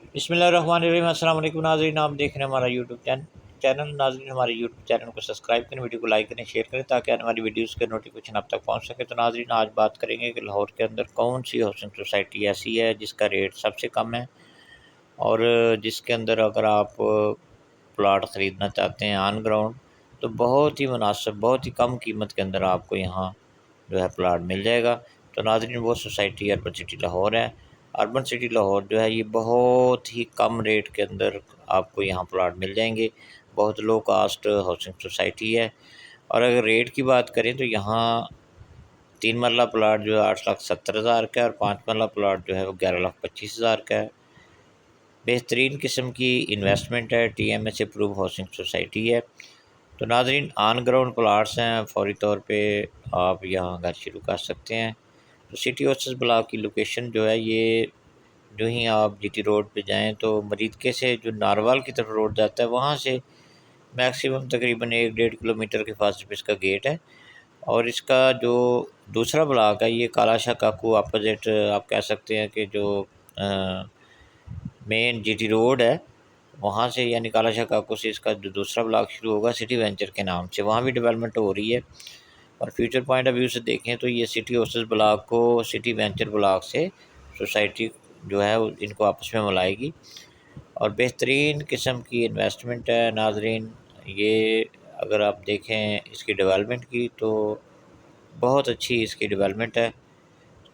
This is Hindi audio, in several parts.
बिस्मिल्लाहिर्रहमानिर्रहीम। अस्सलाम वालेकुम नाज़रीन, आप देख रहे हैं हमारा यूट्यूब चैनल। नाज़रीन, हमारे यूट्यूब चैनल को सब्सक्राइब करें, वीडियो को लाइक करें, शेयर करें ताकि आने वाली वीडियोस के नोटिफिकेशन आप तक पहुंच सके। तो नाज़रीन, आज बात करेंगे कि लाहौर के अंदर कौन सी हाउसिंग सोसाइटी ऐसी है जिसका रेट सबसे कम है और जिसके अंदर अगर आप प्लाट ख़रीदना चाहते हैं ऑन ग्राउंड तो बहुत ही मुनासिब, बहुत ही कम कीमत के अंदर आपको यहाँ जो है प्लाट मिल जाएगा। तो नाज़रीन, वो सोसाइटी अर्बन सिटी लाहौर है। अर्बन सिटी लाहौर जो है ये बहुत ही कम रेट के अंदर आपको यहाँ प्लाट मिल जाएंगे। बहुत लो कास्ट हाउसिंग सोसाइटी है। और अगर रेट की बात करें तो यहाँ 3 मरला प्लाट जो है 8,70,000 का है और 5 मरला प्लाट जो है वो 11,25,000 का है। बेहतरीन किस्म की इन्वेस्टमेंट है, TMS अप्रूव हाउसिंग सोसाइटी है। तो नाज़रीन, ऑन ग्राउंड प्लाट्स हैं, फौरी तौर पे आप यहाँ घर शुरू कर सकते हैं। तो सिटी ओसिस ब्लॉक की लोकेशन जो है ये, जो ही आप GT रोड पे जाएं तो मरीदके से जो नारवाल की तरफ रोड जाता है वहाँ से मैक्सिमम तकरीबन 1-1.5 किलोमीटर के फासले पे इसका गेट है। और इसका जो दूसरा ब्लॉक है ये कालाशाह काकू अपोजिट आप कह सकते हैं कि जो मेन GT रोड है वहाँ से, यानी कालाशाह काकू से इसका जो दूसरा ब्लॉक शुरू होगा सिटी वेंचर के नाम से, वहाँ भी डेवलपमेंट हो रही है। और फ्यूचर पॉइंट ऑफ व्यू से देखें तो ये सिटी ओसिस ब्लॉक को सिटी वेंचर ब्लॉक से सोसाइटी जो है इनको आपस में मिलाएगी और बेहतरीन किस्म की इन्वेस्टमेंट है। नाजरीन, ये अगर आप देखें इसकी डेवलपमेंट की तो बहुत अच्छी इसकी डेवलपमेंट है।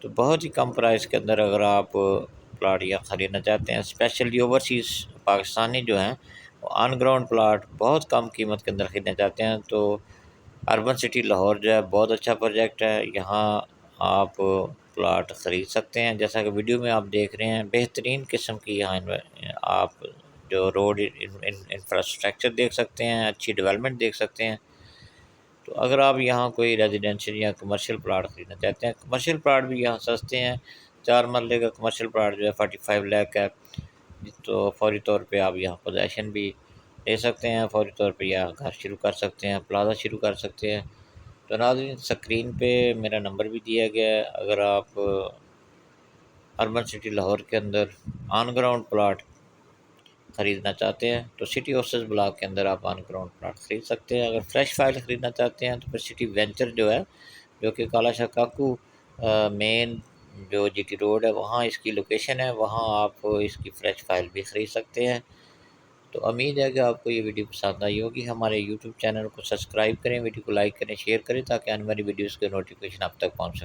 तो बहुत ही कम प्राइस के अंदर अगर आप प्लाट या ख़रीदना चाहते हैं, स्पेशली ओवरसीज़ पाकिस्तानी जो हैं वो ऑन ग्राउंड प्लाट बहुत कम कीमत के अंदर ख़रीदना चाहते हैं, तो अर्बन सिटी लाहौर जो है बहुत अच्छा प्रोजेक्ट है। यहाँ आप प्लाट ख़रीद सकते हैं। जैसा कि वीडियो में आप देख रहे हैं, बेहतरीन किस्म की यहाँ आप जो रोड इंफ्रास्ट्रक्चर देख सकते हैं, अच्छी डेवलपमेंट देख सकते हैं। तो अगर आप यहाँ कोई रेजिडेंशियल या कमर्शियल प्लाट ख़रीदना चाहते हैं, कमर्शियल प्लाट भी यहाँ सस्ते हैं। 4 मरले का कमर्शियल प्लाट जो है 45 लाख का है। तो फौरी तौर पे आप यहाँ पोजेसन भी ले सकते हैं, फौरी तौर पे यहाँ घर शुरू कर सकते हैं, प्लाजा शुरू कर सकते हैं। तो नाज़रीन, स्क्रीन पे मेरा नंबर भी दिया गया है। अगर आप अर्बन सिटी लाहौर के अंदर ऑन ग्राउंड प्लाट ख़रीदना चाहते हैं तो सिटी ओसिस ब्लॉक के अंदर आप ऑन ग्राउंड प्लाट ख़रीद सकते हैं। अगर फ्रेश फाइल ख़रीदना चाहते हैं तो फिर सिटी वेंचर जो है, जो कि कालाशाह काकू मेन जो GT रोड है वहाँ इसकी लोकेशन है, वहाँ आप इसकी फ़्रेश फाइल भी ख़रीद सकते हैं। तो उम्मीद है कि आपको ये वीडियो पसंद आई होगी। हमारे यूट्यूब चैनल को सब्सक्राइब करें, वीडियो को लाइक करें, शेयर करें ताकि आने वाली वीडियोज़ के नोटिफिकेशन आप तक पहुँच सके।